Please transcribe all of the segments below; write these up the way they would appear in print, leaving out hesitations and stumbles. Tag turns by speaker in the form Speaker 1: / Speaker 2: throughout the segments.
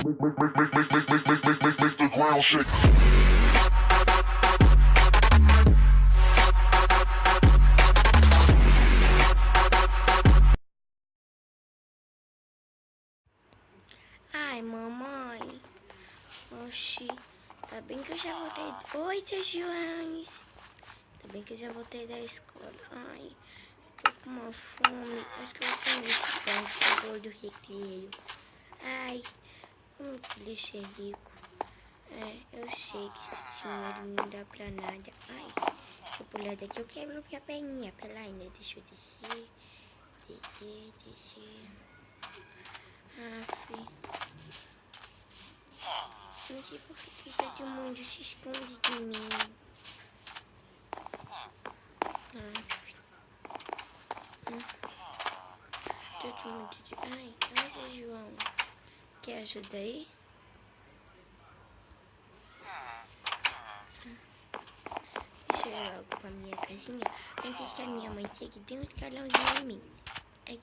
Speaker 1: Make the ground shake.
Speaker 2: Ai, mamãe. Oxi. Tá bem que eu já voltei. Oi, Sejuanes. Tá bem que eu já voltei da escola. Ai, tô com uma fome. Acho que eu vou comer esse pão que chegou do recreio. Ai, que lixo rico. Eu sei que esse dinheiro não dá pra nada. Ai, se eu pular daqui eu quebro minha perninha. Pera aí, né? Deixa eu descer. Descer. Aff. Não sei por que todo mundo se esconde de mim. Aff. Todo mundo de... Ai, seu João. Quer ajuda aí? Deixa eu ir logo pra minha casinha. Antes que a minha mãe chegue, tem um escalãozinho em mim. Ai.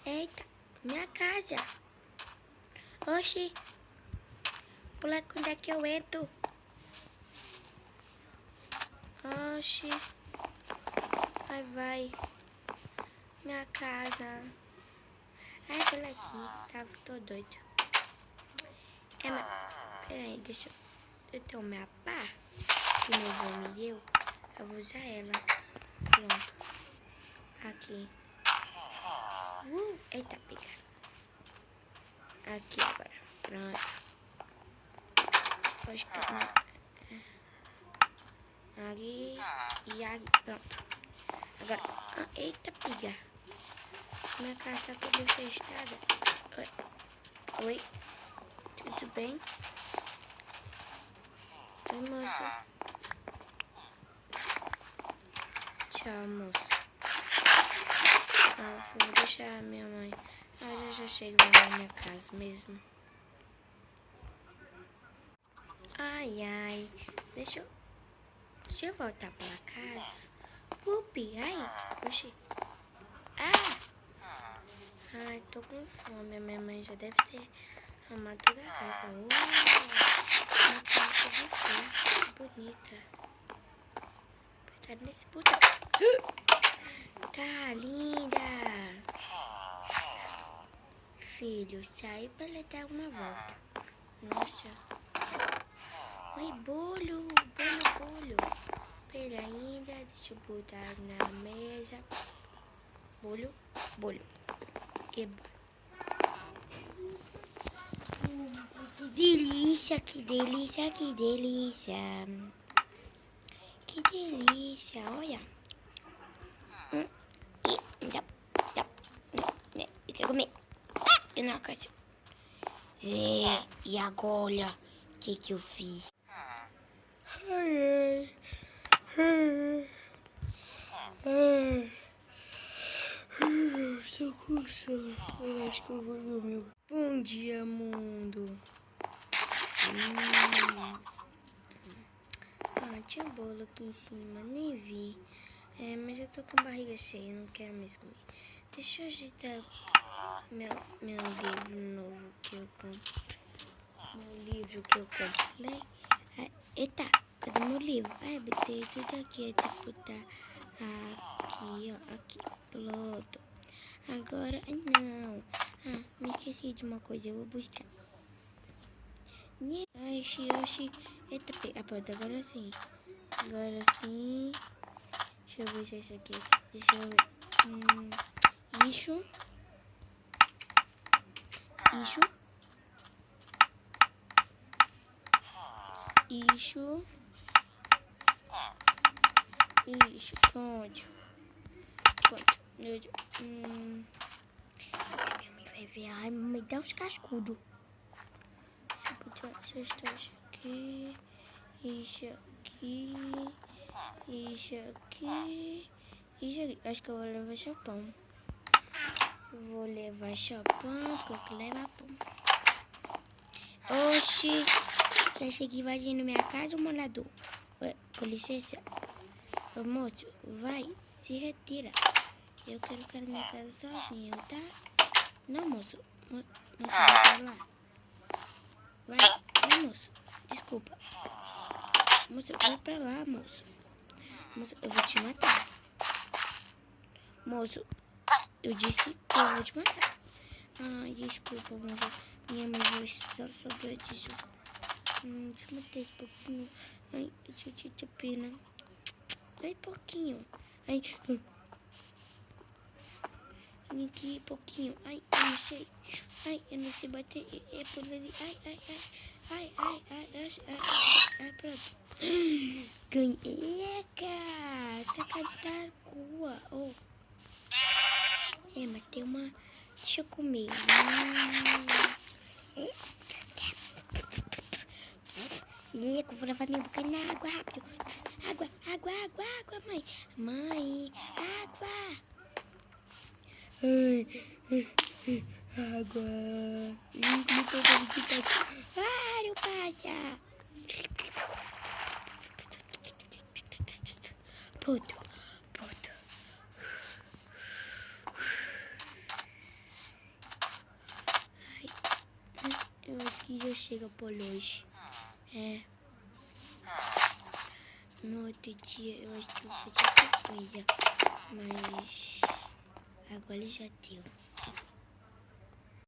Speaker 2: Eita, minha casa. Oxi. Pula quando é que eu entro? Oxi. Vai. Minha casa. Ai, pula aqui. Tô doido. Mas... Peraí, deixa eu ter minha pá. Que meu avô me deu. Eu vou usar ela. Pronto. Aqui. Eita, pega. Aqui agora. Pronto. Pode pegar. Ali e ali. Pronto. Agora. Eita, pega. Minha casa tá toda infestada. Oi. Tudo bem? Oi, moço. Tchau, moço. Vou deixar a minha mãe. Eu já chego lá na minha casa mesmo. Ai. Deixa eu voltar pra casa. Oxi. Ai, tô com fome. A minha mãe já deve ter arrumado toda a casa. Uma casa de flor. Que bonita. Apertado nesse botão. Tá linda. Filho, sai pra ela dar uma volta. Nossa. Oi, bolo. Pera ainda, deixa eu botar na mesa. Bolo. Eba. Que delícia. Que delícia, olha. Eu quero comer. Eu não alcanço. E agora? O que eu fiz? Ai. Tô com sono. Eu acho que eu vou dormir. Bom dia, mundo. Tinha bolo aqui em cima, nem vi. Mas eu tô com a barriga cheia, não quero mais comer. Deixa eu agitar meu livro novo que eu comprei. Eita, cadê meu livro? Botei tudo aqui, tem que botar aqui, ó, aqui, pronto. Agora, não. Me esqueci de uma coisa, eu vou buscar. Oxi. Eita, pronto, agora sim. Deixa eu ver se é isso aqui. Deixa eu ver. Isso. Pronto. Minha mãe vai ver. Ai, mamãe, dá uns cascudos. Deixa eu botar essas duas aqui. Isso aqui. Acho que eu vou levar chapão. Porque eu quero levar pão. Oxi. Já cheguei invadindo minha casa, o morador. Com licença. Ô, moço, vai, se retira. Eu quero ficar na minha casa sozinha, tá? Não, moço. Moço, vai pra lá. Vai, moço. Desculpa. Moço, vai pra lá, moço. Moço, eu vou te matar. Moço, eu disse que eu vou te matar. Ai, desculpa, moço. Minha mãe só soube disso. Deixa eu matar esse pouquinho. Ai, deixa eu pena. Ai, pouquinho. Ai, vem aqui, pouquinho. Ai, eu não sei. Ai, eu não sei bater. É por ali. Ai, pronto. Ganhei, cara. Essa cara tá rua. Oh. Mas tem uma... Deixa eu comer. Eu vou levar minha boca na água, rápido. Água, mãe. Mãe, água. Água. Como tô dando de pátio. Para o pátio. Puto. Eu acho que já chega por hoje. No outro dia eu acho que eu vou fazer outra coisa. Mas agora já deu.